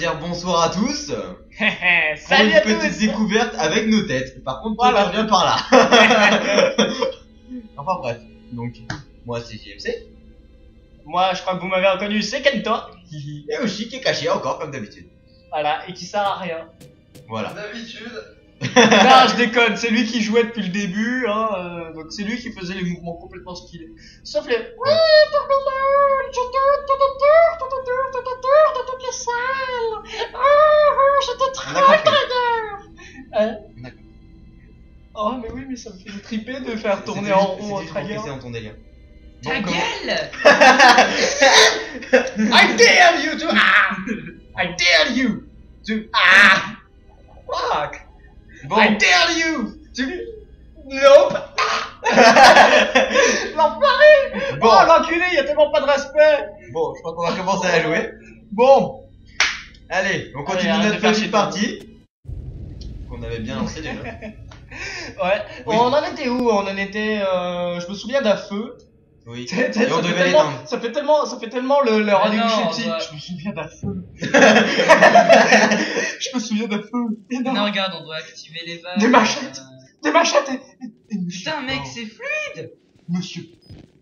dire bonsoir à tous. Salut Pour à une petite tous. découverte avec nos têtes. Par contre, toi, Voilà. tu reviens par là. Enfin bref. Donc, moi c'est JMC. Moi, je crois que vous m'avez reconnu, c'est Kento. Et Oshi qui est caché encore comme d'habitude. Voilà, et qui sert à rien. Voilà. D'habitude. Non, je déconne, c'est lui qui jouait depuis le début, hein, donc c'est lui qui faisait les mouvements complètement stylés. Sauf les... Oui, dans toutes les salles. J'étais très On a compris. Hein? On a compris. Oh, mais oui, mais ça me fait triper de faire tourner C'était en juste- rond c'était juste pour Trager. pisser dans ton délire. Ta Bon, comment- gueule. I dare you to... Ah! I dare you to... Ah! Fuck! Bon. I dare you to... Nope! L'enfoiré! Bon. Oh, l'enculé, y a tellement pas de respect! Bon, je crois qu'on va commencer à jouer. Bon! Allez, on continue Allez, arrête de notre faire petite chier. partie. Qu'on avait bien lancé déjà. Ouais. Oui. On en était où? On en était... je me souviens d'un feu. Oui. Ça Et on fait devait tellement, l'éteindre. ça fait tellement le Ah rendez-vous non, chez on petit. doit- Je me souviens d'un feu. Je me souviens d'un feu. Énorme. Non, regarde, on doit activer les vagues. Des machettes. Des machettes et Putain, mec, c'est fluide. Monsieur.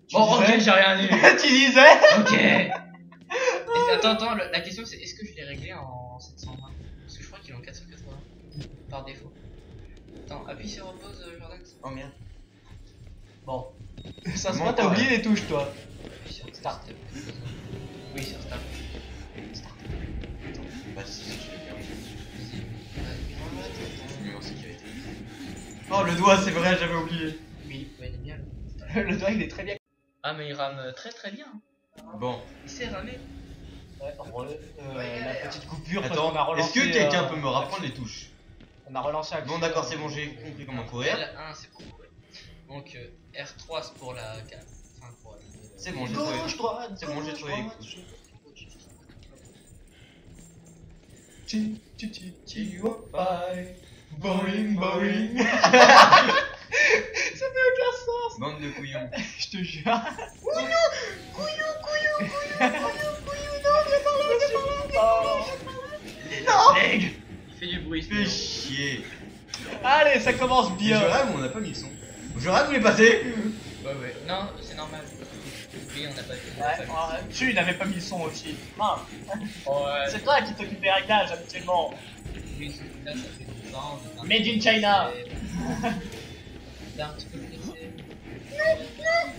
Tu Bon, ok, disais j'ai rien dit. Tu disais Ok. Et attends, la question c'est est-ce que je l'ai réglé en 720? Parce que je crois qu'il est en 480 par défaut. Attends, appuie sur repose, Jordan. Oh merde. Bon. Ça se Bon, voit, t'as ouais. oublié les touches, toi. Appuie sur Start. Oui, sur start. Bah si, je vais faire. Vas-y. Je mets en sécurité. Oh le doigt, c'est vrai, j'avais oublié. Oui, ouais, il est bien là. Le doigt, il est très bien. Ah, mais il rame très très bien. Bon. Il sait ramer. Ouais, Ouais, la petite coupure. parce Attends, qu'on a est-ce relancé, que quelqu'un peut me rapprendre les touches? On a relancé un Bon d'accord, c'est bon, j'ai compris comment courir. L1 c'est pour courir. Donc R3 c'est pour la carte. Enfin, pour C'est bon, j'ai trouvé. Gauche, droite, C'est bon, j'ai trouvé les droite. touches. Chi, chi, chi, chi, wop, bye. Boing, boing. Ça fait aucun sens. Bande de couillons. Je te jure. Couillou, non, viens par là, viens par là. Leg. Il fait du bruit. Fais chier. Allez, ça commence Je bien. rêve, on n'a pas mis le son. Je rêve, vous les passez. Ouais. Non, c'est normal. Oui, on n'a pas fait. Ouais, tu n'avais pas mis le son aussi. Mince. Ouais. C'est toi qui t'occupes des réglages habituellement. Oui, c'est ça, ça fait 12 ans. on est un Made petit in peu China. pressé. T'es un petit peu pressé.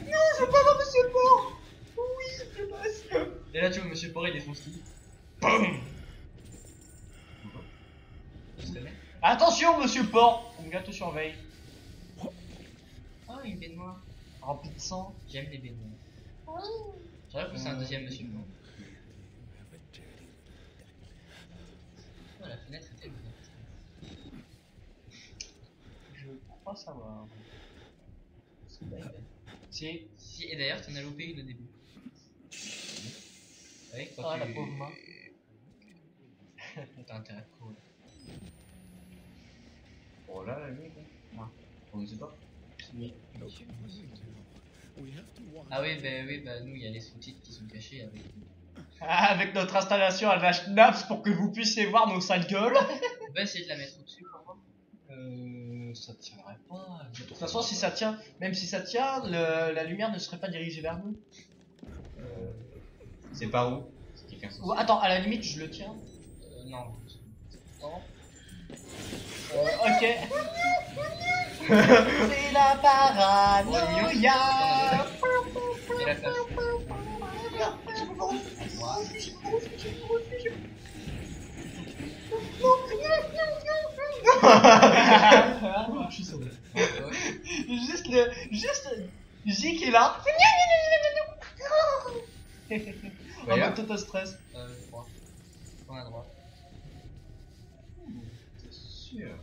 Non, je veux pas voir Monsieur Port. Oui, je passe. Et là, tu vois, Monsieur Poré défonce tout. Boum. On se remet. Attention, Monsieur Port. On te surveille. Oh, une baignoire. Rempli de sang. J'aime les baignoires. C'est vrai que c'est un deuxième Monsieur Poré. Oh, la fenêtre était ouverte. Je crois savoir. C'est pas vrai. C'est... Si, et d'ailleurs, t'en as loupé une au début. Oui, quand Ah, tu... la pauvre main. T'as intérêt à courir. Oh là, la nuit, quoi. On ne sait pas. Ah oui, bah nous, il y a les sous-titres qui sont cachés avec... Ah, avec notre installation à la Schnaps pour que vous puissiez voir nos sales gueules. On va essayer de la mettre au-dessus pour voir. Ça tiendrait pas. De toute façon, si ça tient, même si ça tient, la lumière ne serait pas dirigée vers nous. C'est par où? C'est quelqu'un Ou, attends, à la limite, je le tiens. Non. Non. Ok. C'est la paranoïa. Et la place. Je suis sauvé. Juste J qui est là. En Voilà. mode total stress. Droit. On a droit. C'est sûr.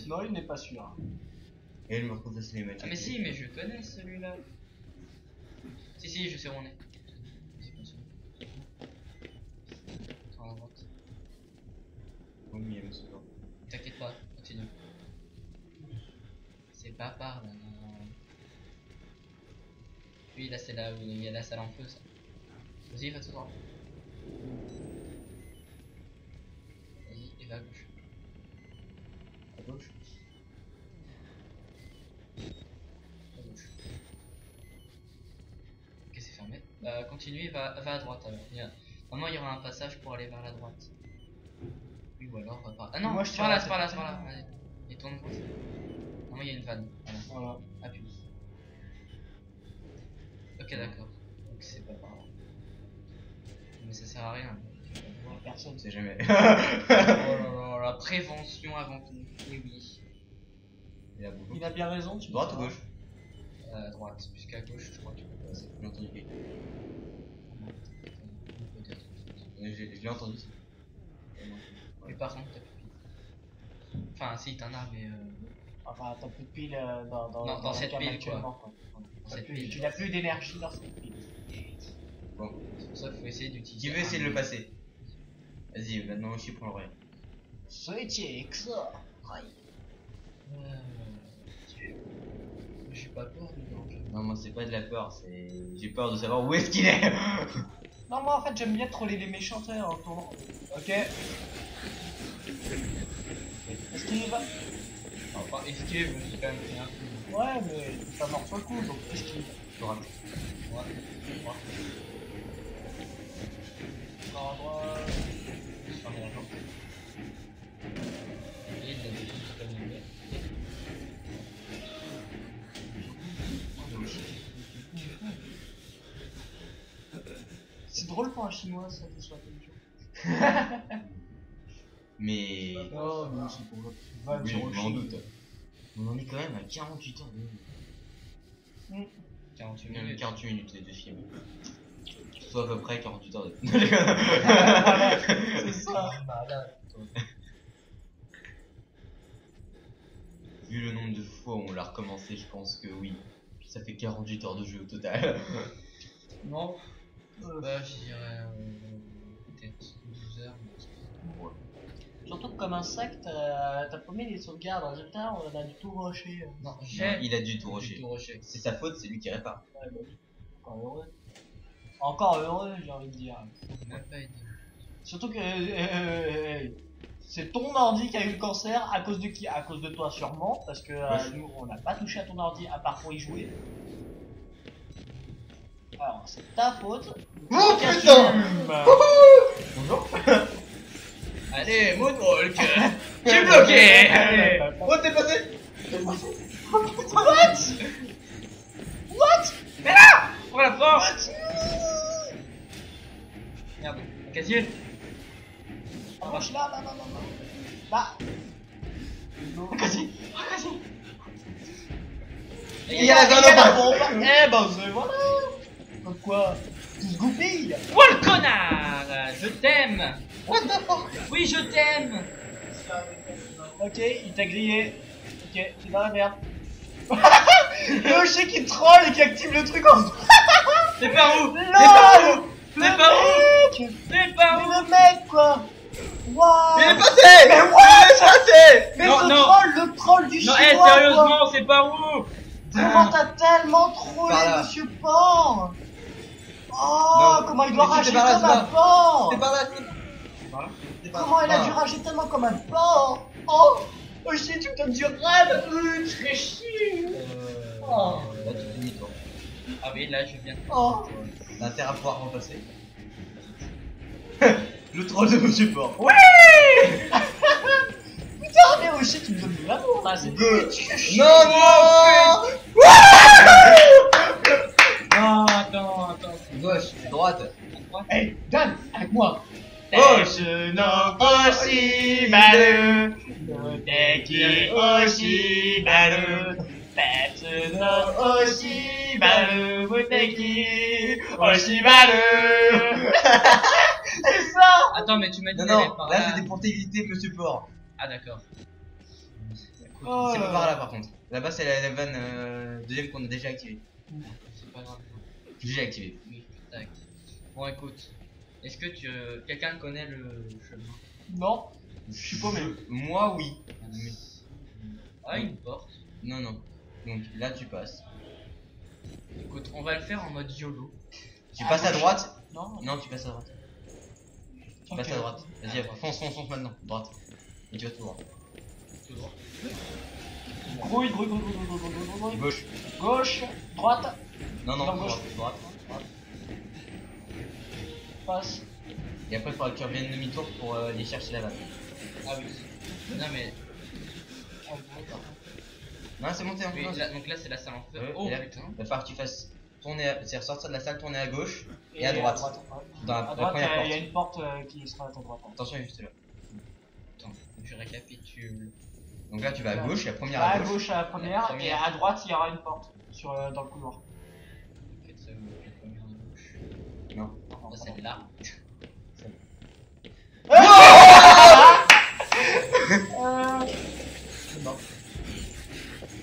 Non, il n'est pas sûr. Et elle me retrouve la cinématique. Ah mais si, mais je connais celui-là. Si, je sais où on est. Attends, à droite. Oui, il y a le second. T'inquiète pas, continue. C'est pas par là. Oui, là c'est là où il y a la salle en feu, ça. Vas-y, fais-toi. Vas-y, et va à gauche. À gauche. À gauche. Ok, c'est fermé. Bah, continue et va à droite alors. Normalement, il y aura un passage pour aller vers la droite. Oui, ou alors par... Ah non, Moi, je c'est par là, tire c'est la par là, tête. c'est par là. Allez. Et tourne droite. Normalement, il y a une vanne. Voilà. Voilà. Appuie. Ok, d'accord. Donc c'est pas par là. Mais ça sert à rien. Personne. On sait jamais. Oh là là, la prévention avant tout. Et oui. Il a beaucoup. Il a bien raison, tu Droite peux ou pas. gauche? Droite, puisqu'à gauche, je crois que tu peux passer. J'ai entendu quelque chose. Peut-être. Je l'ai entendu. Mais par contre, t'as plus de pile. Enfin, si, t'en as, mais. Enfin, t'as plus de pile Non, dans la cette cam pile, actuellement, quoi. T'as Cette plus- pile. Tu n'as plus d'énergie dans cette pile. Bon. C'est pour ça qu'il faut essayer d'utiliser. Qui veut essayer de le passer? Vas-y, maintenant aussi prends le relais. C'est que ça. J'ai pas peur du danger. Non, moi c'est pas de la peur, c'est. J'ai peur de savoir où est-ce qu'il est. Non, moi en fait j'aime bien troller les méchants en tournant. Ok. Esquive. Enfin, esquive, je dis quand même rien. Ouais, mais t'es pas mort sur le coup, donc esquive. Droite. Droite. Droite. Encore à droite. Fermez la porte. Et il a des trucs comme il est. C'est drôle pour un chinois ça de soit intelligent. Mais. Non, mais c'est pour l'autre. Oui, je m'en doute. On en est quand même à 48 heures de 48 Même minutes. 48 minutes les deux films. Soit à peu près 48 heures de. C'est ça. Vu le nombre de fois où on l'a recommencé, je pense que oui. Ça fait 48 heures de jeu au total. Non. Bah, je dirais peut-être 12 heures. Ouais. Surtout que comme un sac, t'as pas mis les sauvegardes. Résultat, on a du tout rushé. Non, Non, j'ai il a dû tout rusher. tout rusher. C'est sa faute, c'est lui qui répare. Ouais, bah oui. Encore heureux. Encore heureux, j'ai envie de dire. Même pas aidé. Surtout que c'est ton ordi qui a eu le cancer à cause de qui? À cause de toi sûrement, parce que nous on n'a pas touché à ton ordi à part pour y jouer. Alors c'est ta faute. Oh Putain. Bonjour. Allez, Moonwalk. J'ai bloqué. Allez. Oh, t'es passé. Prends la porte. Merde. Casier. Ah, je suis là. Là. Vas-y. Et Il y a la zone en face. bombe. Eh ben c'est voilà. Comme quoi, tout se goupille. Oh le connard. Je t'aime. What the fuck? Oui, je t'aime. Ok, il t'a grillé. Ok, t'es dans la merde. Le chien qui troll et qui active le truc en. C'est par où? Non. C'est par où? Mec. C'est par où? Mais le mec quoi. Waouh. Il est passé. Mais ouais. Il est passé. Mais Non, ce non. troll, le troll du Non, chinois eh, quoi. sérieusement, c'est par où? Comment t'as tellement trollé Par là. Monsieur Pan. Oh, Non. comment il doit Mais rager c'était par là, comme c'est un là. porc. C'est par là. Comment il a dû rager tellement comme un porc. Oh, oh shit, tu me donnes du rêve. Je serais chier. Oh. Là, tu finis toi. Ah oui, là, je viens. Oh. T'as intérêt à pouvoir remplacer. Le troll de Monsieur Port. Ouais. Putain, mais oh shit, tu me donnes de l'amour là, c'est Good. chier. Non, non. Non, attends. Gauche, droite. Hey, Dan, avec moi. Gauche. No Oshimaru, no Teki Oshimaru, Tetsu no Oshimaru, Muteki Oshimaru. C'est ça. Attends, mais tu m'as dit Non, d'aller non, par là c'était pour t'éviter Monsieur Port. Ah, d'accord. Oh. C'est pas par là par contre. Là-bas c'est la vanne deuxième qu'on a déjà activée. C'est pas grave. J'ai activé. Oui, tac. Bon, écoute. Est-ce que quelqu'un connaît le chemin? Non, je suis paumé. Moi oui. Mais- Ah, une porte. Non, non. Donc là tu passes. Écoute, on va le faire en mode YOLO. Tu À passes à gauche. droite. Non. Non, tu passes à droite. Tu passes à droite. Vas-y, fonce maintenant. Droite. Et tu vas tout droit. Tout droit. Grouille. Gauche. Gauche, droite, Non, Non, gauche. droite. passe. Et après, il faudra que tu reviennes demi-tour pour aller chercher la balle. Ah oui. Non mais. Non, c'est monté en Oui, plus. là, donc là c'est la salle en feu. Ouais, Oh et là, putain. il va falloir que tu fasses tourner, c'est ressortir de la salle, tourner à gauche et à ouais. droite. Dans la À droite, première il y a porte. une porte qui sera à ta droite. Attention, juste là. Attends, je récapitule. Donc là, tu vas à gauche, la première À à gauche. gauche à la première, La première. et à droite il y aura une porte dans le couloir. Faites ça, la première à gauche. Non. Là, celle-là.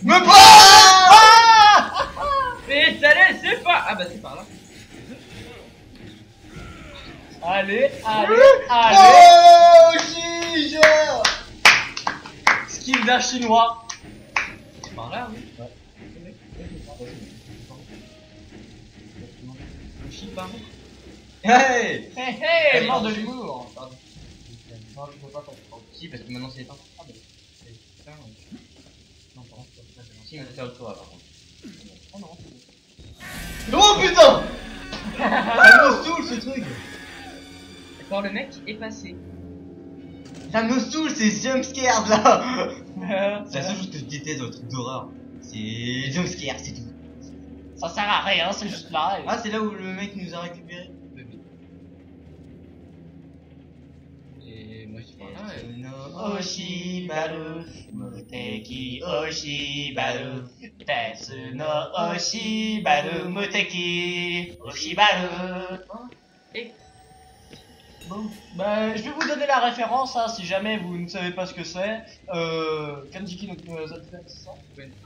Me Mais allez, c'est pas. Ah bah c'est par là. Allez. Oh, Gige! Skill d'un chinois. C'est par là, oui. Le chien par où? Hey! Hey, mort de l'humour. Pardon. Non, je peux pas t'en Si, parce que maintenant c'est éteint. Ah bah c'est ça. Non, par contre, c'est pas ça. Si, il faut faire le tour là, par contre. Oh non. Oh putain! Ça me saoule ce truc! D'accord, le mec est passé. Ça me saoule ces jumpscares là! c'est C'est la seule chose que je déteste dans le truc d'horreur. C'est les jumpscares, c'est tout. Ça sert à rien, c'est juste là. Ah, c'est là où le mec nous a récupéré. Et moi je dis par là. Et... No Oshibaru, Muteki Oshibaru, Tetsu no Oshibaru, Muteki Oshibaru. Et Bon, bah, je vais vous donner la référence hein, si jamais vous ne savez pas ce que c'est. Kanjiki no Zatsuben, c'est ça?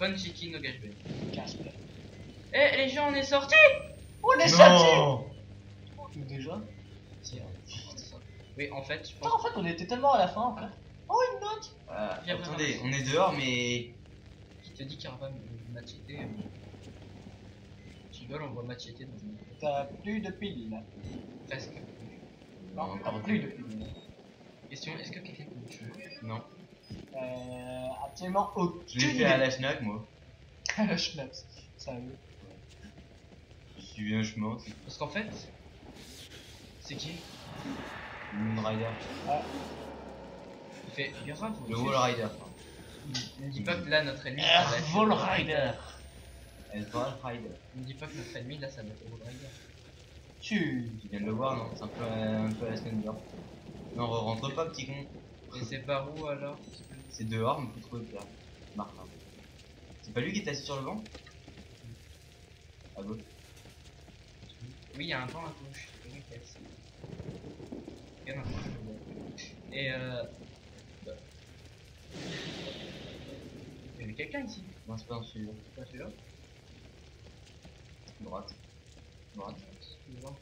Konchiki no Gashben. Casper. Eh les gens, on est sortis! On est sortis! Non! Déjà? Oui, en fait, je Putain, pense. en fait, on était tellement à la fin en fait. Oh, une note! Attendez, on est dehors mais... Qui te dit qu'il y aura pas Machete? Tu rigoles, on voit Machete dans une. T'as plus de piles là. Presque. Non, t'as plus de piles. Question, est-ce que quelqu'un peut me tuer? Non. Absolument aucune. Je l'ai fait à la schnack moi. la Schnaps. Sérieux. Je suis un chemin, c'est Parce qu'en fait. C'est qui? Moonrider. Il fait grave. Le Wall Rider. Ne me dis pas que là notre ennemi. ça va être Vol le Rider. El Wall Rider. Ne me dis pas que notre ennemi là ça va être le Wall Rider. Tu. Tu viens de le voir, non? C'est un peu à la Slender. Non, rentre pas, petit con. Et c'est par où alors? C'est dehors, mais faut trouver Pierre. Martin. C'est pas lui qui est assis sur le banc? À gauche. Oui, il y a un banc à gauche. C'est lui qui est assis. Il y en a un. Et bah. Il y avait quelqu'un ici. Non, c'est pas dans celui-là. C'est pas celui-là? Droite. Droite. Suivant.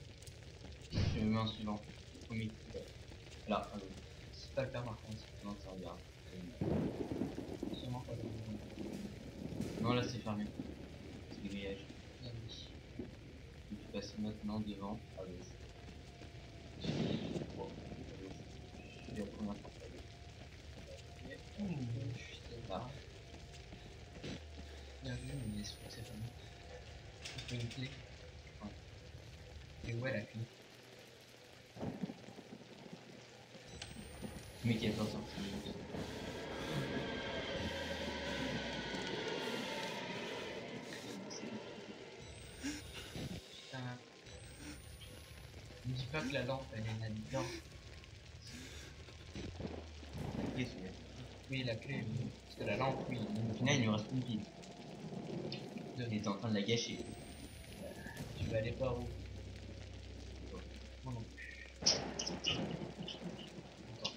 Je mets un suivant. Premier. Là, à gauche. C'est pas le père par contre. Non, ça regarde. Sûrement pas le. Non, là c'est fermé. C'est des grillages. Ah oui. Et tu passes maintenant devant, à gauche. Bon, à gauche. Je suis la première porte à gauche. Là. Bien vu, mais je crois que c'est pas moi. Il faut une clé. Ouais. Et où est la clé? Le mec qui est pas sorti. Putain. Ne me dis pas que la lampe elle est là-dedans. Qu'est-ce que Oui, la clé, oui. Parce que la lampe, oui. Au final, il nous reste une pile. Il était en train de la gâcher. Tu vas aller par où? Moi non plus.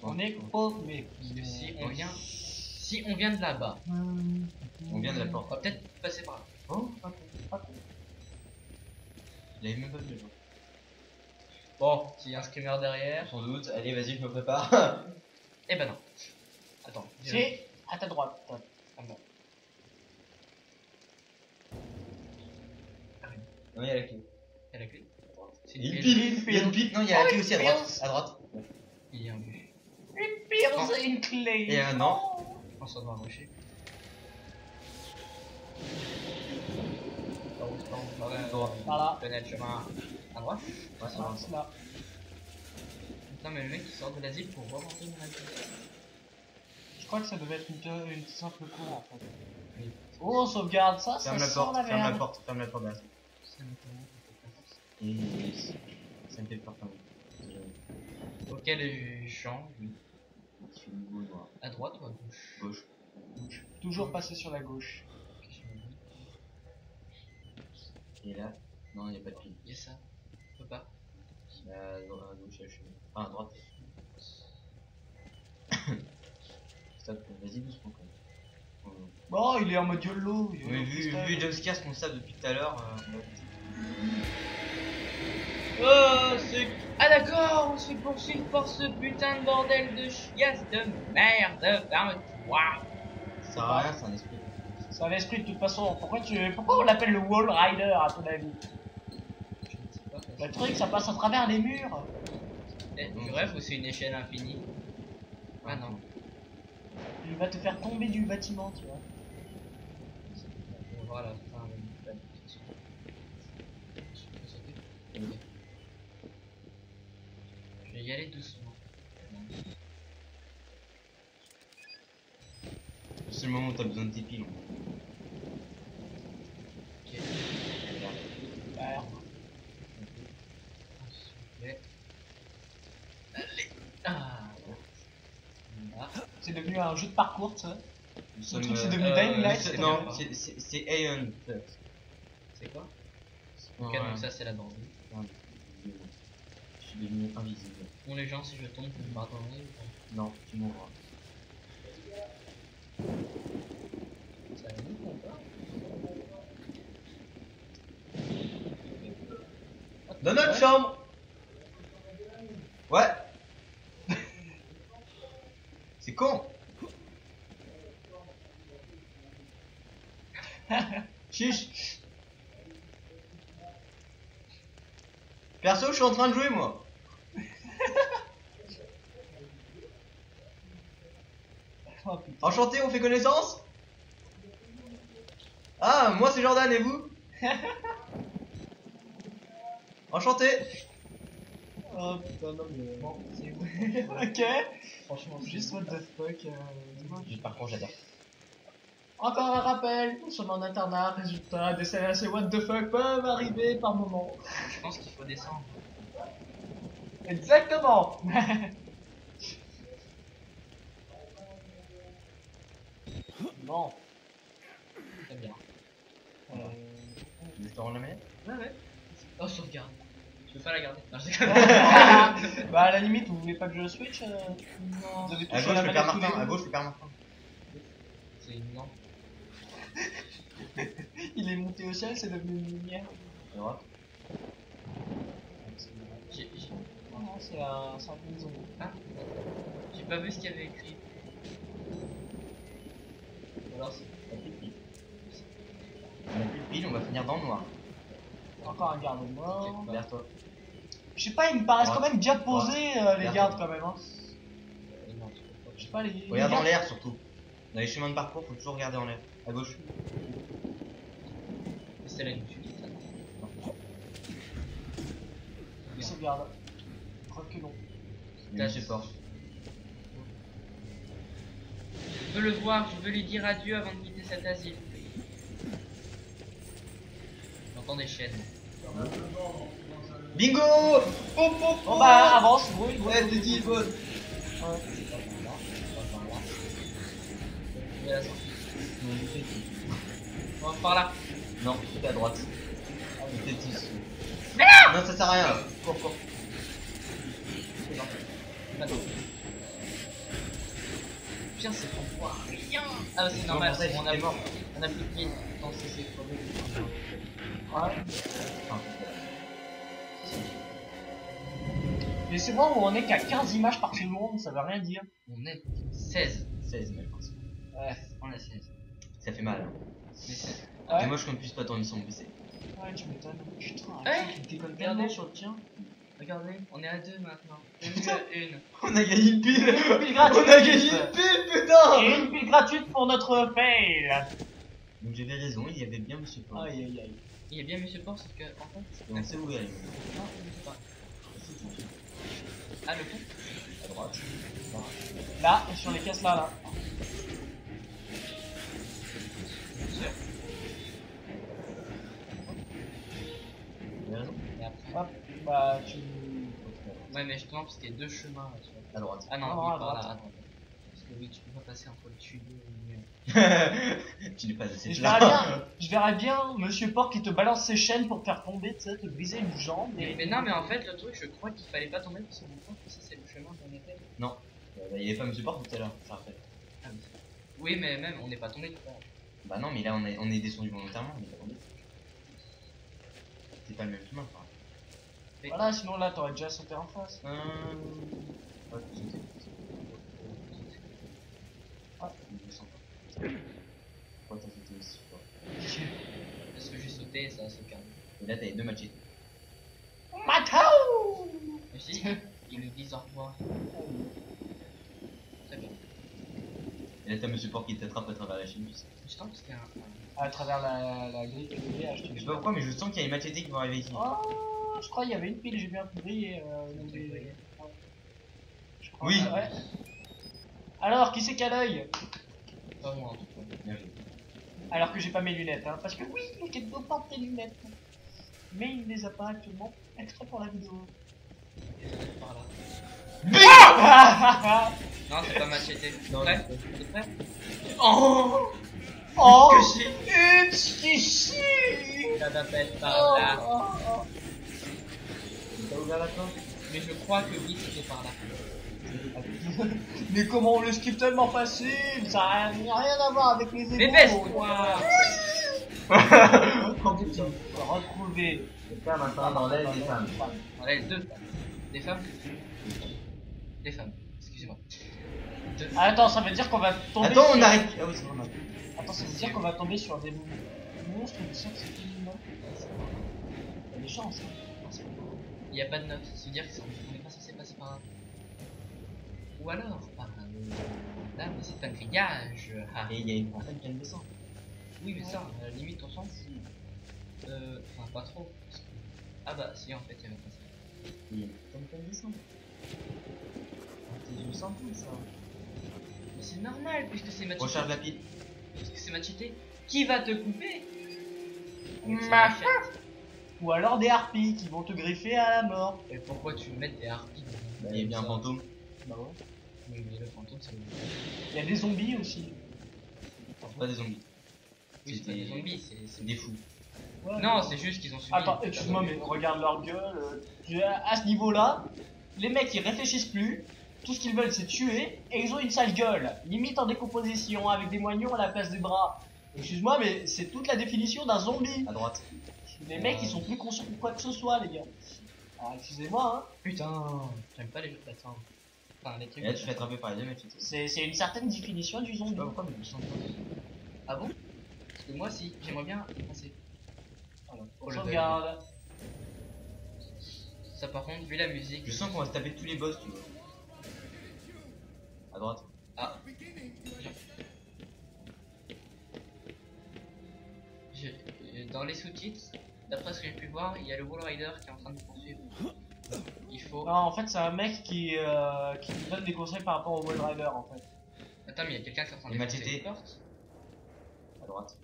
On est paumé. Parce que si on vient de là-bas, On vient de la on porte. va peut-être passer par là. Oh, pas con. Il avait même pas vu le jour. Bon, s'il y a un screamer derrière. Sans doute. Allez, vas-y, je me prépare. Eh ben non. Attends. C'est à ta droite. Ah bon. Non, il y a la clé. Il y a la clé. C'est Il y a une une pile. Pile, Il y a une pile. Non, il y a la Oh, clé aussi à une droite. À droite. Il y a un but. Une pire, c'est une clé. Et non. Je pense qu'on doit rusher. Voilà. Connaître le chemin à droite. Ouais, ça va. C'est là. Non, mais le mec qui sort de l'asile pour remonter mon asile. Je crois que ça devait être une simple cour en fait. Oui. Oh, sauvegarde ça, Ferme ça la sent porte, la ferme la merde. porte, ferme la porte. Là. Ça m'étonne, Et ça me fait peur quand même. auquel champ, Il fait une boule noire. à droite ou à gauche? Gauche. Toujours passer sur la gauche. Ok, je me dis. Et là, non, il n'y a pas de pile. Il y a ça. Je peux pas. À gauche, il y a le chemin. Enfin, à droite. Stop, vas-y doucement quand même. Bon, il est en mode YOLO. Oui, vu le jumpscare qu'on sait depuis tout à l'heure. Oh, c'est... Ah d'accord, on se fait poursuivre par ce putain de bordel de chiasse de merde. Ferme-toi. Ça sert à rien, c'est un esprit. C'est un esprit de toute façon. Pourquoi on l'appelle le Wall Rider à ton avis? Je ne sais pas. Le truc, ça passe à travers les murs. Eh, tu rêves ou c'est une échelle infinie? Ah non. Il va te faire tomber du bâtiment, tu vois. On va voir la fin. Je vais y aller doucement. C'est le moment où t'as besoin de tes piles. Ok. Merde. Allez. Ah. Là. C'est devenu un jeu de parcours, tu sais. Nous Le sommes, truc, c'est devenu Dying Light. c'est- c'est non, devenu- c'est Aeon. C'est quoi? Ouais. Ok, donc ça c'est la bande. Je suis devenu invisible. Bon les gens, si je tombe, vous me pardonnerez ou pas? Non, tu mourras. Ça va vite ou pas? Dans notre chambre. Ouais. C'est con. Chiche. Perso, je suis en train de jouer moi. Oh, putain. Enchanté, on fait connaissance. Ah, moi c'est Jordan et vous? Enchanté. Oh putain, non mais. Bon, c'est où? Ok. Franchement, Juste what the fuck. Par contre, j'adore. Encore un rappel, nous sommes en internat, résultat, des scènes assez what the fuck peuvent arriver par moment. je pense qu'il faut descendre. Exactement. Bon. Très bien. Je te rends la main. Ouais, ouais. Oh, sauvegarde. Je peux pas la garder. Non, je déconne. Bah à la limite, vous voulez pas que je switch Non. Vous avez À touché gauche, la le père manette tous Martin. les À deux. gauche, le père Martin. C'est une lampe. Il est monté au ciel, c'est devenu une lumière. À droite. Non, non, c'est un maison. Ah, j'ai pas vu ce qu'il y avait écrit. Ou alors c'est... On a plus de pile. On a plus de pile, on va finir dans le noir. Encore un garde mort. Vers toi. Je sais pas, ils me paraissent quand même déjà posés les Garde. gardes quand même. Hein. Non, tu peux pas. Je sais pas, les. Regarde les en gardes- l'air surtout. Dans les chemins de parcours, faut toujours regarder en l'air. À gauche. C'est la nuit, ça. Ils sauvegardent. Je crois que non. Là, j'ai peur. Je veux le voir, je veux lui dire adieu avant de quitter cet asile. J'entends des chaînes. Bingo. Bon bah avance, gros, gros. Ouais, t'es dit, bonne. Je vais la sortir. On va par là. Non, c'est à droite. T'es ici. Non, ça sert à rien. Cours, cours. Attends. Putain, c'est pour voir rien. Ah, c'est normal, ça, on a, mort. on a plus de piles. Attends, c'est crevé. Ouais. Laissez-moi où on est qu'à 15 images par seconde, ça veut rien dire. On est 16. 16 mètres. Ouais, on a 16. Ça fait mal. Hein. Mais 16. C'est Ouais, moche qu'on ne puisse pas tourner son PC. ouais, tu m'étonnes. Putain, Ouais. il déconne Regardez. tellement sur le tien. Regardez, on est à 2 maintenant. Putain. Une. On a gagné une pile. Une pile On a gratuite. gagné une pile, putain. Et une pile gratuite pour notre fail. Donc j'avais raison, il y avait bien Monsieur Paul. Aïe aïe aïe. Il y a bien Monsieur Port, sauf que en fait. Et on sait où elle est. Non, je sais pas. Ah, le pont. À droite. Là, sur les caisses là. Sûr. Vous avez raison. Et après. Hop, bah tu. Ouais, mais justement, parce qu'il y a 2 chemins là, tu vois. À droite. Ah non, Non, oui, à par là, droite. attends. Parce que oui, tu peux pas passer entre le tuyau et le Tu n'es pas assez Je là. verrais bien Monsieur Porc qui te balance ses chaînes pour te faire tomber, tu sais, te briser une jambe. Mais non, mais en fait, le truc, je crois qu'il fallait pas tomber parce que je pense que ça, c'est le chemin qu'on était. Non. Il y avait pas Monsieur Porte tout à l'heure, ça rappelle. Ah oui. Oui, mais même, on n'est pas tombé tout à l'heure. Bah non, mais là on est descendu volontairement, on est pas tombé. C'est pas le même chemin, enfin. Voilà, sinon là t'aurais déjà sauté en face. Ouais, je sais. Ah, je me sens pas. Pourquoi t'as sauté aussi fort? Parce que j'ai sauté et ça se calme. Et là t'avais 2 machettes. Macao. Mais si, ils nous disent au revoir. Très bien. Et là t'as Monsieur Porte qui t'attrape à travers la chaîne, tu sais. Je sens que c'était À travers la grille que tu as Je sais pas pourquoi, mais je sens qu'il y a les machettes qui vont arriver ici. Oh, je crois qu'il y avait une pile, j'ai bien brillé. Je crois, Oui. ouais. Alors, qui c'est qui a l'œil? pas moi en tout cas. Bien joué. Alors que j'ai pas mes lunettes, hein, parce que oui, il y a deux portes tes lunettes. Mais il ne les a pas actuellement, extra pour la vidéo. Par là. Ah Non, c'est pas macheté. Non, Prêt? T'es prêt? oh oh Que j'ai. une chichi. Ça m'appelle Oh, par là. oh, oh. T'as ouvert la porte? Mais je crois que oui, c'était par là. Mais comment on le skip tellement facile? Ça n'a rien à voir avec les égos. Mais baisse-toi! Retrouver Les femmes maintenant dans l'aile des femmes. On a les deux. Des femmes? Des femmes. Excusez-moi. Deux. Ah, attends, ça veut dire qu'on va tomber. Attends, on sur- arrête. Ah oui, c'est normal. Attends, ça veut dire qu'on va tomber sur des monstres de sexe féminin. Il y a des chances. Hein. Il n'y a pas de note. Ça veut dire qu'on n'est pas censé passer par là. Ou alors par là, mais c'est un grillage. Ah. Et il y a une personne qui vient de descendre. Oui, mais ça, à la limite, on s'en fout. Enfin, pas trop. Parce que- Ah bah, si, en fait, il y avait pas ça. Il y a une personne qui vient de descendre. Tes yeux sentent ça. Mais c'est normal, puisque c'est macheté. Recharge la pile. Puisque c'est macheté. Qui va te couper? Ma C'est machette. Ou alors des harpies qui vont te griffer à la mort. Et pourquoi tu mets des harpies dans- Il y a bien un fantôme. Bah ouais. Oui, mais le fantôme, c'est le. Il y a des zombies aussi. C'est pas des zombies. Oui, c'est pas des zombies, c'est. C'est des fous. Ouais. Non, c'est juste qu'ils ont subi. Attends, excuse-moi, mais regarde leur gueule. À ce niveau-là, les mecs ils réfléchissent plus. Tout ce qu'ils veulent c'est tuer. Et ils ont une sale gueule. Limite en décomposition, avec des moignons à la place des bras. Excuse-moi, mais c'est toute la définition d'un zombie. À droite. Les mecs ils sont plus conscients de quoi que ce soit, les gars. Alors excusez-moi, hein. Putain, j'aime pas les jeux de plateforme. Enfin, les trucs. Et là tu te fais attraper par les deux mecs. C'est une certaine définition du Je sais zombie. pas pourquoi, mais je sens pas. Ah bon? Parce que moi, si, j'aimerais bien y passer. Voilà, pour le Sauvegarde. bug. Ça, par contre, vu la musique. Je sens qu'on va se taper tous les boss, tu vois. À droite. Ah. Dans les sous-titres, d'après ce que j'ai pu voir, il y a le Wall Rider qui est en train de nous poursuivre. Il faut. Non, en fait, c'est un mec qui nous donne des conseils par rapport au Wall Rider en fait. Attends, mais il y a quelqu'un qui est en train de Les défoncer machetés. une porte. À droite.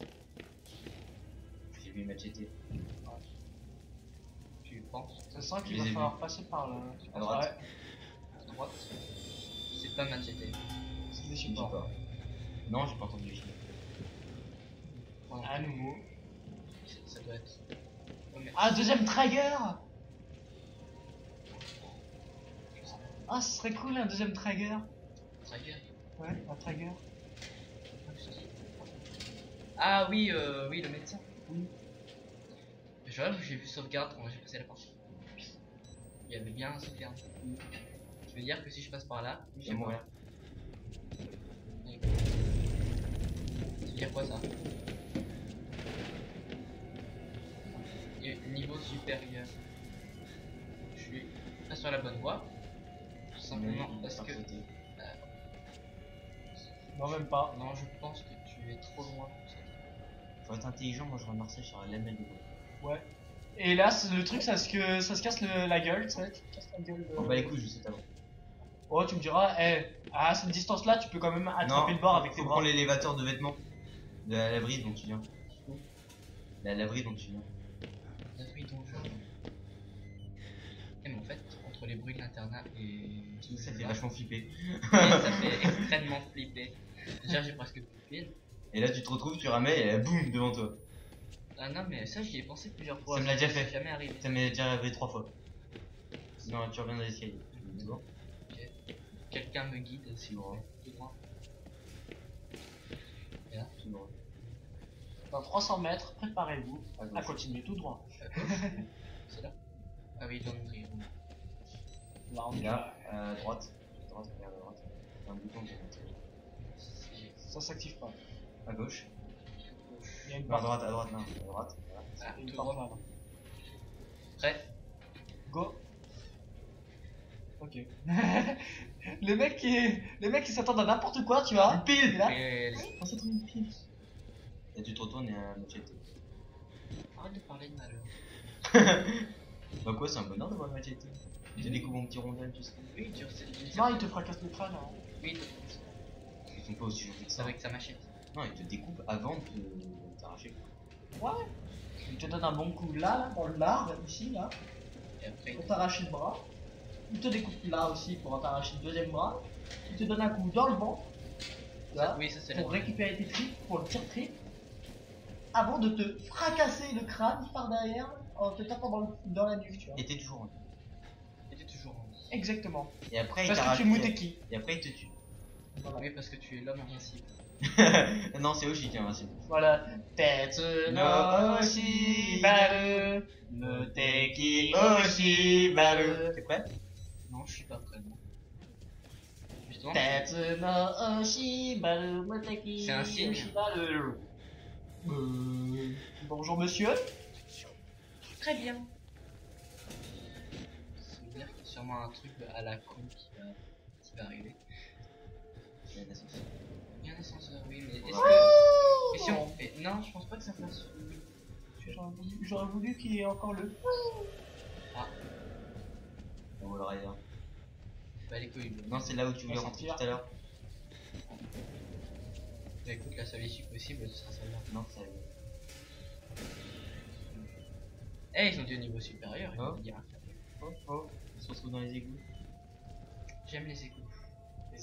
J'ai vu macheté. Tu penses? Ça sent qu'il Je va les ai falloir passer par là. À droite. À droite. C'est pas macheté. C'est des Je sais supports. pas. Non, j'ai pas entendu les chiens. Voilà. À nouveau. Ça doit être. Oh, mais- Ah, deuxième trigger. Ah, ce serait cool un deuxième trigger. Trigger. Ouais, un trigger. Ah oui, oui, le médecin. Oui. Je vois, j'ai vu sauvegarde quand j'ai passé la porte. Il y avait bien un sauvegarde. Je veux dire que si je passe par là, Je vais mourir. Ça veut dire quoi ça? Niveau supérieur. Je suis pas sur la bonne voie. Tout simplement parce que. Non, même pas. Non, je pense que tu es trop loin pour ça. Pour être intelligent, moi je remarquais sur la lamelle de bois. Ouais. Et là, le truc, c'est que ça se casse la gueule, tu sais. Tu te casses la gueule. Oh bah les couilles, je sais avant. Oh, tu me diras, à cette distance-là, tu peux quand même attraper le bord avec tes faut bras. prendre l'élévateur de vêtements. De la laverie dont tu viens. La laverie dont tu viens. La bruit dont je. Et mais en fait, entre les bruits de l'internat et. Ça fait vachement flipper. Ça fait extrêmement flipper. Déjà, j'ai presque plus de piles. Et là tu te retrouves, tu ramais et boum devant toi. Ah non, mais ça, j'y ai pensé plusieurs fois. Ça me l'a déjà m'est fait. jamais arrivé. Ça m'est déjà arrivé 3 fois. Sinon tu reviens dans l'escalier. D'accord. Quelqu'un me guide, s'il vous plaît. Tout droit. Et là, Tout droit. Dans 300 mètres, préparez-vous À à gauche. continuer tout droit. à gauche. C'est là. Ah oui, laundry room. Là, on Et est là, à droite. À droite, regarde à droite. Il y a un bouton qui est monté. Ça s'active pas. À gauche. Il y a une Non, à barre. droite, non. À droite. Voilà. Ah, Il y a une tout barre droit. là. Prêt. Go. Ok. les mecs qui s'attendent à n'importe quoi, tu vois. Pile. Et là, Et... on s'attend à une pile. Et tu te retournes et un machete. Arrête de parler de malheur. Bah quoi, c'est un bonheur d'avoir un machete. Je découpe mon petit rondel, tu sais. Oui, tu sais. Non, il te fracasse le crâne. Hein. Oui, Ils sont pas aussi gentils que c'est ça. avec sa machette. Non, ils te découpent avant de t'arracher. Ouais. Il te donne un bon coup là, dans le lard, ici, là, Et après, pour t'arracher le bras. Il te découpe là aussi pour t'arracher le deuxième bras. Il te donne un coup dans le ventre. Là, oui, ça c'est la pour récupérer tes tripes, pour le tir-trip. Avant de te fracasser le crâne par derrière en te tapant dans la nuque, tu vois. Et t'es toujours en vie. Et t'es toujours en vie. Exactement. Et après, il Parce que t'arrache. tu es Muteki. Et après, il te tue. Voilà. Oui, parce que tu es l'homme invincible. Non, c'est Oshi qui est invincible. Voilà. Tetsu no Oshibaru, Muteki Oshibaru. T'es prêt? Non, je suis pas prêt. Non. Justement, Tetsu no Oshibaru, Muteki C'est un signe. Oshibaru. Bonjour monsieur. très bien. Ça veut dire qu'il y a sûrement un truc à la con qui va arriver. Il y a un ascenseur. Il y a un ascenseur, oui, mais est-ce Ouais. que. Question. Non, je pense pas que ça fasse. J'aurais voulu qu'il y ait encore le. On va le rider. Bah, les couilles. Non, c'est là où tu voulais On s'en rentrer tire. tout à l'heure. Bah, écoute, la seule issue possible, ce sera celle-là. Non, c'est. Eh, ils ont dit au niveau supérieur, ils Oh. vont dire. Oh, oh, on se retrouve dans les égouts. J'aime les égouts.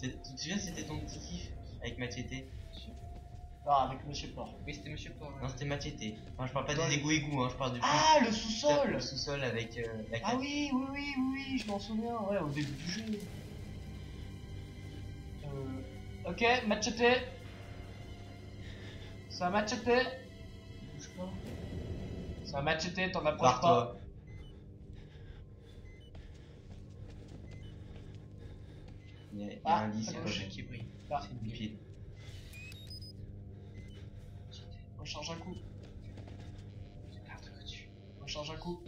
Tu te souviens, c'était ton petit kiff avec Machete? Ah, avec monsieur Port. Oui, c'était Monsieur Port. Non, c'était Machete. Enfin, je parle pas des égouts, hein, je parle du Ah, le sous-sol. le sous-sol avec la Ah oui, je m'en souviens, ouais, au début du jeu. Ok, machete. C'est un machete. Bouge pas. C'est un machete, t'en approches pas. Barre-toi. Il y a Ah, un lit, à c'est gauche. pas Qui brille. Là, C'est une pile. on change un coup. Il y a un truc au-dessus. On change un coup.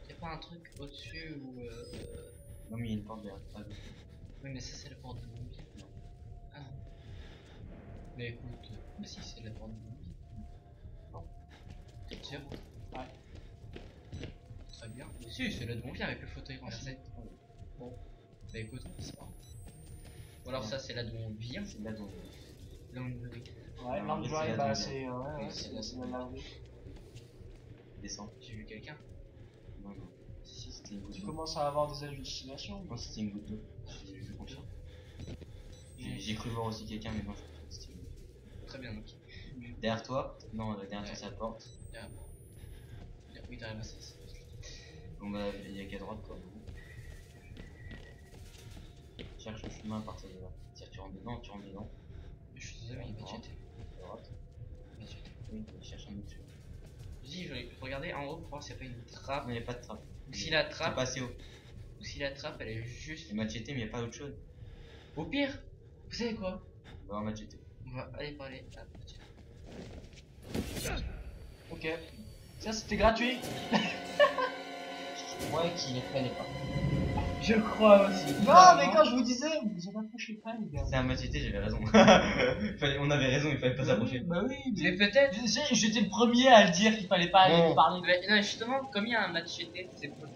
Y'a pas un truc au-dessus où. Non, mais il y a une porte derrière. Ah, oui. Oui, mais ça, c'est la porte de Bambi. Ah non. Mais écoute, bah si, c'est la porte de Bambi. Non. T'es sûr? Ouais. Très bien. Mais si, c'est la de Bambi avec le fauteuil renversé. Bon. Bah écoute, c'est pas grave. Ou alors ça, c'est là d'où on vient. C'est là dont. Là où on veut. Ouais, Non, l'endroit, c'est la bah deuxième. c'est. Ouais, Oui, c'est c'est la laverie. Descends. J'ai vu quelqu'un. Non, non. Si, c'était une goutte Tu d'eau. commences à avoir des hallucinations. Non, c'était une goutte d'eau. Je confirme. J'ai cru voir aussi quelqu'un, mais non, je pense que c'était une goutte d'eau. Très bien, donc. Derrière toi? Non, derrière toi, c'est la porte. Oui, t'arrives à ça. Bon, bah, il y a qu'à droite, quoi. Cherche le chemin à partir de là. Tire, tu rentres dedans, tu rentres dedans. Je suis désolé, il y a Machete. À droite. Machete. Oui, cherche un autre chemin. Vas-y, je vais regarder en haut pour voir s'il n'y a pas une trappe. Non, il n'y a pas de trappe. Ou si la C'est trappe, pas assez haut. ou si la trappe elle est juste. Et Machete, mais il n'y a pas d'autre chose. Au pire, vous savez quoi? On va voir Machete. On va aller parler à Machete. Ok. Ça, c'était gratuit. Ouais, qui les prenait pas. Je crois aussi. Non, mais quand je vous disais, vous en approchez pas, les gars. C'est un machete, j'avais raison. On avait raison, il fallait pas s'approcher. Bah oui, Mais peut-être. j'étais le premier à le dire qu'il fallait pas aller Non. lui parler. Mais non, justement, comme il y a un machete, c'est cool.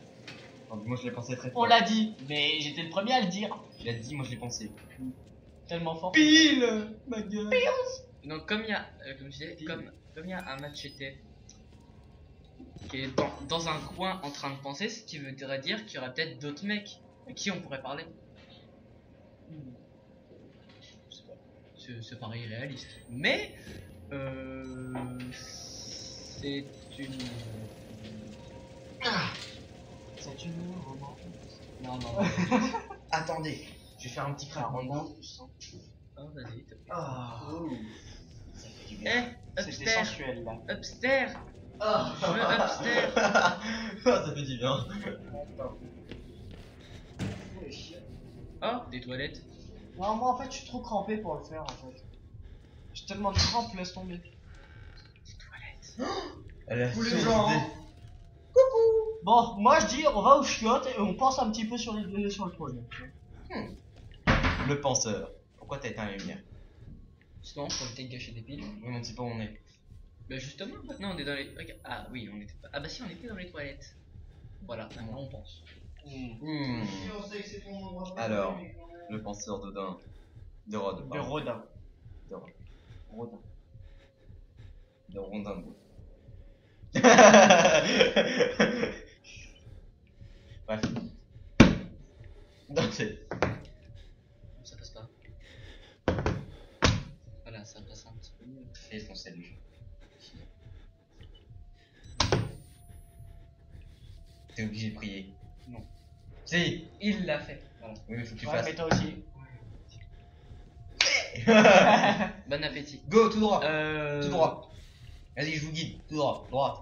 Moi je l'ai pensé très fort. On l'a dit, mais j'étais le premier à le dire. Il a dit, moi je l'ai pensé. Tellement fort. Pile ma gueule. Donc, comme il y a, comme je disais, comme il y a un machete qui est dans un coin en train de penser, ce qui voudrait dire qu'il y aurait peut-être d'autres mecs à qui on pourrait parler. Je sais pas. C'est pas irréaliste. Mais c'est une. C'est une roman. Non, non. Attendez, je vais faire un petit craquement de dents. Oh, vas-y. Ah. Ça fait du bien. Eh, C'était upstairs, sensuel là. upstairs. Ah. Je veux upstairs. Ça fait du bien. Oh, des toilettes. Non, moi en fait, je suis trop crampé pour le faire en fait. J'ai tellement de crampes, laisse tomber. Des toilettes. Elle a Tous les sourdé. gens. Bon, moi je dis, on va aux chiottes et on pense un petit peu sur le projet. Le penseur. Pourquoi t'as éteint la lumière? Sinon, faut peut-être gâcher des piles. Oui, on ne sait pas où on est. Bah justement, maintenant on est dans les. Regarde. Ah oui, on était pas. Ah bah si, on était dans les toilettes. Voilà, maintenant on pense. Hmm. On sait que c'est ton endroit. Alors, le penseur d'Odin. De Rod. De pardon. Rodin. De Rod. Rodin. De Rondinbo. Bref. Dansez. Ça passe pas. Voilà, ça passe un petit peu mieux. Fais ton salut. T'es obligé de prier. Non. Si. Il l'a fait. Voilà. Oui, mais faut que tu Ouais, fasses. mais toi aussi. Bon appétit. Go, tout droit. Tout Tout droit. Vas-y, je vous guide. Tout droit. Droite.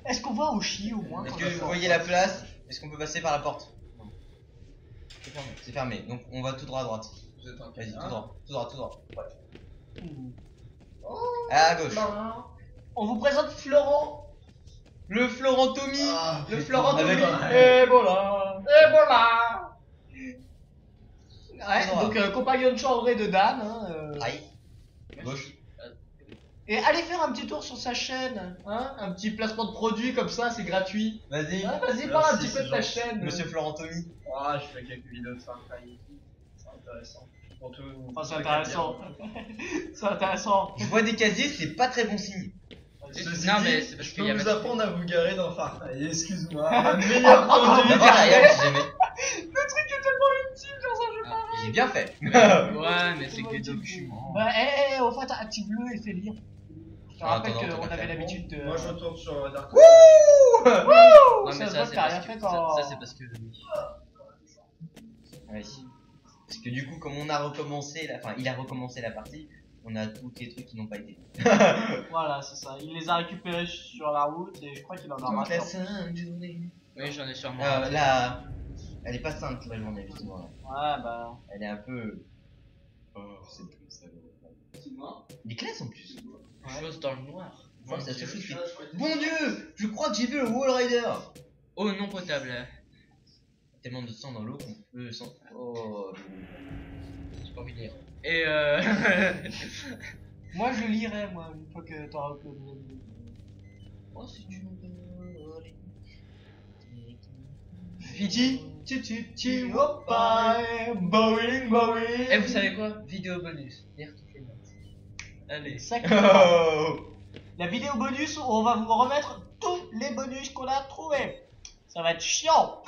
Est-ce qu'on va au chi au moins Est-ce quand que on vous va voyez faire la place? Est-ce qu'on peut passer par la porte? C'est fermé. C'est fermé. Donc on va tout droit à droite. Vous êtes un Vas-y, tout canard. droit. Tout droit, tout droit. Ouais. Hmm. À gauche. On vous présente Florent. Le Florent Tommy. Ah, Le putain, Florent Tommy. avec- Et voilà. Et voilà. Ouais, Droit. donc compagnon de chambre de Dan. Hein, Aïe. Gauche. Et allez faire un petit tour sur sa chaîne. Hein, un petit placement de produit comme ça, c'est gratuit. Vas-y. Hein, vas-y, Merci, parle un petit peu c'est de ta gentil. chaîne. Monsieur Florent Tommy. Ah, je fais quelques vidéos de Far Cry et tout. C'est intéressant. Pour tout. Enfin, c'est intéressant. C'est intéressant. Je vois des casiers, c'est pas très bon signe. Ceci Non, dit, mais c'est parce je qu'il y a peux vous Mathieu. apprendre à vous garer dans Far Cry. Excuse-moi. La meilleure On va conduite. voir l'arrière si jamais. Le truc est tellement utile dans un jeu. Ah, J'ai bien fait. ouais, mais c'est que des documents. Bah, au fait, active-le et fais lire. Je te Ah, rappelle attends, qu'on attends, avait attends. l'habitude de. Moi, je retourne sur Dark. Non, Ça mais se ça, voit c'est que t'as rien parce fait que. quand- Ça, c'est parce que. Ouais. Parce que du coup, comme on a recommencé, enfin, il a recommencé la partie, on a tous les trucs qui n'ont pas été. Voilà, c'est ça. Il les a récupérés sur la route et je crois qu'il en a Toute la marre. sainte journée. Oui, j'en ai sûrement. Là, elle est pas sainte la journée justement. Ouais, bah. Elle est un peu. Oh, c'est plus ça. Il est classe en plus. Chose dans le noir. Oh, c'est la seule chose qui. Bon Dieu, je crois que j'ai vu le Wall Rider. Eau non potable. Tellement de sang dans l'eau qu'on peut sans. Oh. J'ai pas envie de lire. Et Moi, je lirai, moi, une fois que t'auras uploadé. Oh, si tu veux. Fiji, ti, hop, Boeing, Boeing. Eh, vous savez quoi? Vidéo bonus. Lire toutes les notes. Allez. Exactement. Oh. La vidéo bonus où on va vous remettre tous les bonus qu'on a trouvés. Ça va être chiant.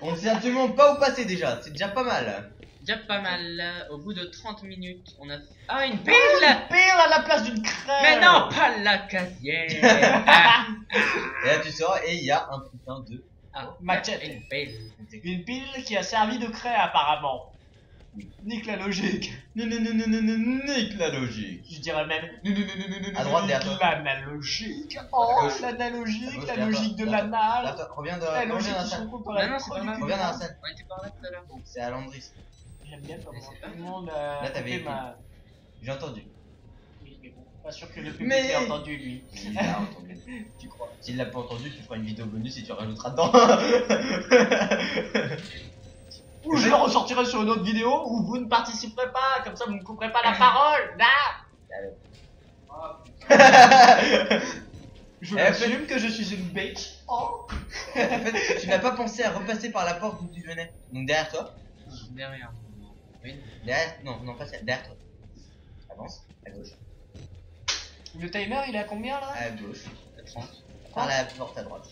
On ne sait absolument pas où passer déjà, c'est déjà pas mal. Déjà pas mal. Au bout de 30 minutes, on a. Ah, une pile! Pire à la place d'une crème. Mais non, pas la casière! Et là tu sors et il y a un putain de. Ah, Machette. une pile. Une pile qui a servi de craie apparemment. Nique la logique. Nique la logique. Je dirais même. À droite, derrière toi. L'analogique. Oh, À gauche. l'analogique, À gauche, la derrière logique toi. de Derrière l'anal. Attends, reviens La dans logique la qui se salle. rencontre dans Non, la non, c'est pas mal. Reviens dans la salle. On était par là tout à l'heure. C'est à Landris. J'aime bien comment Mais c'est tout pas le mal. monde Là, t'avais fait écrit. ma. J'ai entendu. Mais bon, pas sûr que le public Mais- ait entendu lui. Il a entendu. Tu crois? S'il l'a pas entendu, tu feras une vidéo bonus et tu rajouteras dedans. Ou je le ressortirai sur une autre vidéo où vous ne participerez pas, comme ça vous ne couperez pas la parole. Là je m'assume que je suis une bitch. Oh. En fait, tu n'as pas pensé à repasser par la porte d'où tu venais. Donc derrière toi. Derrière. Oui. Derrière, non, pas ça, derrière toi. Avance, à gauche. Le timer il est à combien là? À gauche. À 30. Par la porte à droite.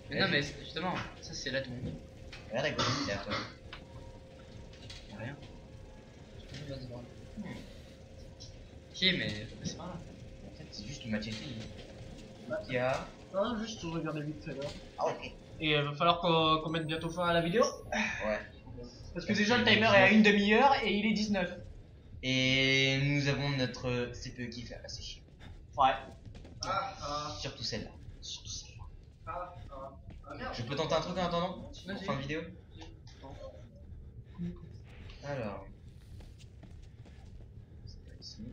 Mais non, mais justement, ça c'est là tout le monde. Regarde à gauche, derrière toi. Y'a rien. Ok, mais faut passer par là. En fait, c'est juste une machette. Qui a. Non, juste regarder vite fait là. Ah, ok. Et va falloir qu'on mette bientôt fin à la vidéo. Ouais. Parce que déjà le timer est à une demi-heure et il est 19. Et nous avons notre CPU qui fait assez chier. Ouais. Surtout celle-là. Surtout celle-là. Merde. Je peux tenter un truc en attendant pour Vas-y. fin de vidéo. Alors. C'est pas ici.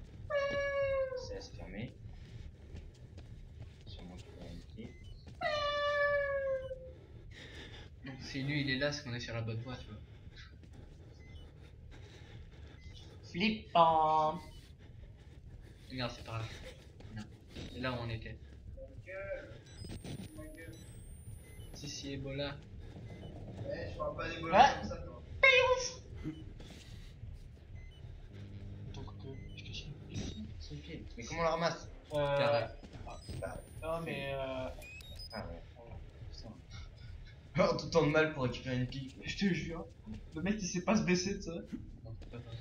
C'est à se fermer. Sûrement qu'il faut indiquer. Donc si lui il est là, c'est qu'on est sur la bonne voie, tu vois. Flippant. Regarde, c'est par là. Non. C'est là où on était. Si, Ebola. Je parle pas des Ouais. comme ça, toi. Mais comment on la ramasse? Carré. Non mais Ah ouais. Alors, tout le temps de mal pour récupérer une pique. je te jure, le mec il sait pas se baisser, tu sais. Non, c'est pas pareil.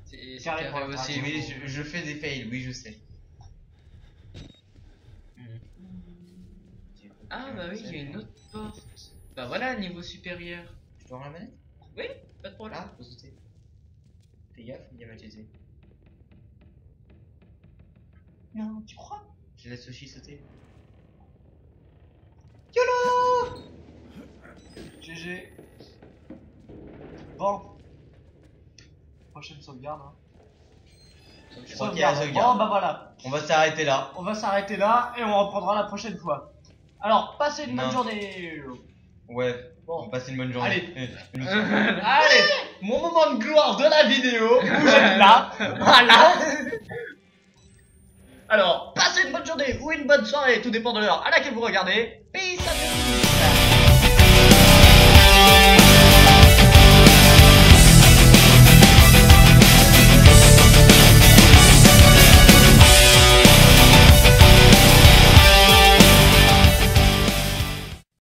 C'est Carré carré pour la aussi. traction. Oui, je fais des fails, oui, je sais. Mhm. Ah bah oui, il y a une autre porte. Bah voilà, niveau supérieur. Tu peux avoir la manette? Oui, pas de problème. Ah, faut sauter. Fais gaffe, il y a matisé. Non, tu crois? Je laisse Sushi sauter. GG. Bon. Prochaine sauvegarde. Hein. Je crois qu'il y a la sauvegarde. Bon bah voilà. On va s'arrêter là. On va s'arrêter là et on reprendra la prochaine fois. Alors, passez une bonne Non. journée. Ouais, Bon. on passe une bonne journée. Allez. Une- Allez, mon moment de gloire de la vidéo, vous êtes là, voilà. Alors, passez une bonne journée ou une bonne soirée, tout dépend de l'heure à laquelle vous regardez. Peace à tous.